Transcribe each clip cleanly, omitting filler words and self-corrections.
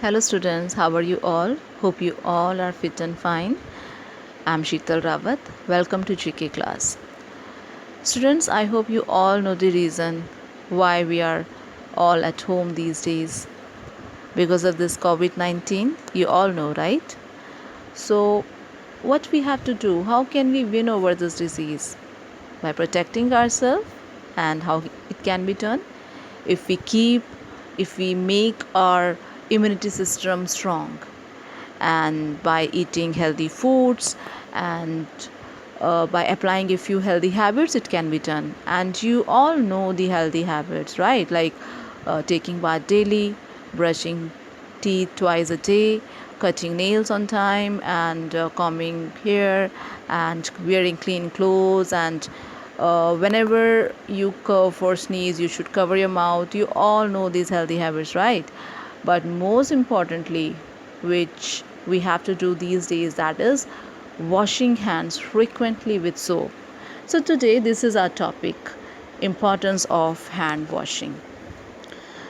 Hello students, how are you all? Hope you all are fit and fine. I'm Sheetal Rawat. Welcome to GK class. Students, I hope you all know the reason why we are all at home these days. Because of this COVID-19, you all know, right? So, what we have to do, how can we win over this disease? By protecting ourselves, and how it can be done? If we make our immunity system strong, and by eating healthy foods and by applying a few healthy habits, it can be done. And you all know the healthy habits, right? Like taking bath daily, brushing teeth twice a day, cutting nails on time, and combing hair, and wearing clean clothes, and whenever you cough or sneeze, you should cover your mouth. You all know these healthy habits, right? But most importantly, which we have to do these days, that is washing hands frequently with soap. So today this is our topic, importance of hand washing.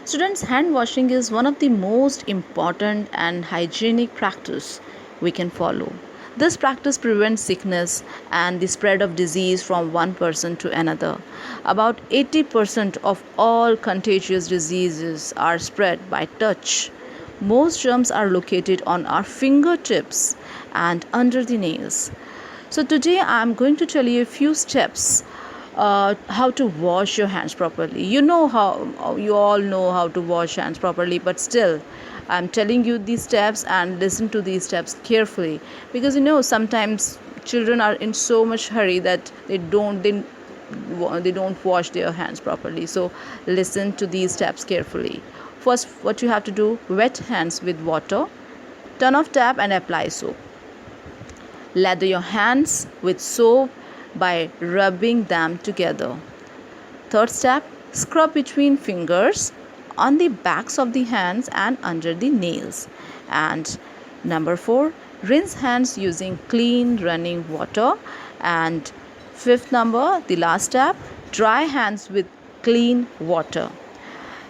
Students, hand washing is one of the most important and hygienic practice we can follow. This practice prevents sickness and the spread of disease from one person to another. About 80% of all contagious diseases are spread by touch. Most germs are located on our fingertips and under the nails. So today I am going to tell you a few steps how to wash your hands properly. You all know how to wash hands properly, but still I'm telling you these steps, and listen to these steps carefully, because sometimes children are in so much hurry that they don't wash their hands properly. So listen to these steps carefully. First, what you have to do: wet hands with water, turn off tap and apply soap. Lather your hands with soap by rubbing them together. Third step: scrub between fingers, on the backs of the hands and under the nails. And number 4, rinse hands using clean running water. And fifth number, the last step, dry hands with clean water.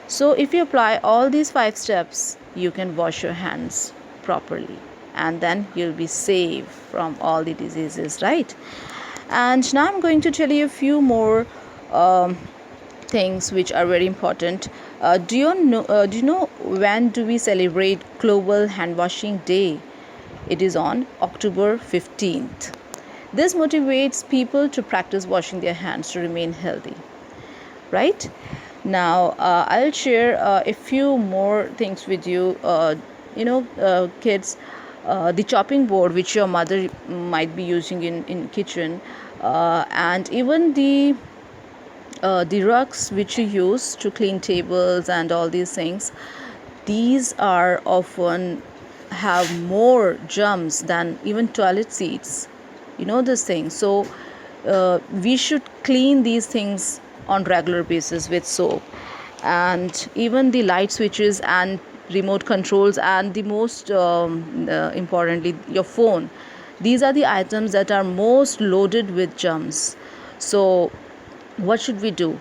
So if you apply all these 5 steps, you can wash your hands properly, and then you'll be safe from all the diseases, right? And now I'm going to tell you a few more things which are very important. Do you know when do we celebrate Global Hand Washing Day? It is on October 15th. This motivates people to practice washing their hands to remain healthy, right? Now I'll share a few more things with you. Kids, the chopping board which your mother might be using in kitchen, and even the rugs which you use to clean tables and all these things, these are often have more germs than even toilet seats. You know this thing. So we should clean these things on regular basis with soap. And even the light switches and remote controls, and the most importantly, your phone, these are the items that are most loaded with germs. So what should we do?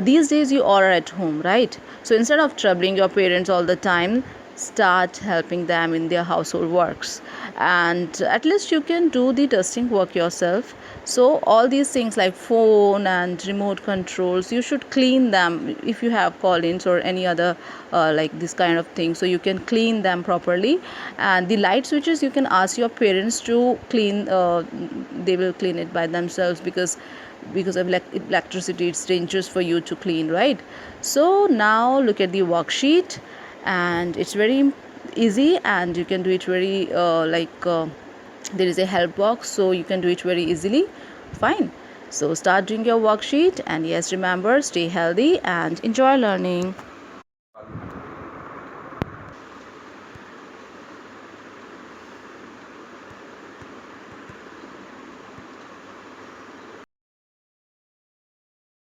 These days you all are at home, right? So instead of troubling your parents all the time, start helping them in their household works, and at least you can do the dusting work yourself. So all these things like phone and remote controls, you should clean them. If you have call-ins or any other like this kind of thing, so you can clean them properly. And the light switches, you can ask your parents to clean. They will clean it by themselves, because of electricity, it's dangerous for you to clean, right? So now look at the worksheet, and it's very easy, and you can do it very there is a help box, so you can do it very easily. Fine. So start doing your worksheet, and yes, remember, stay healthy and enjoy learning.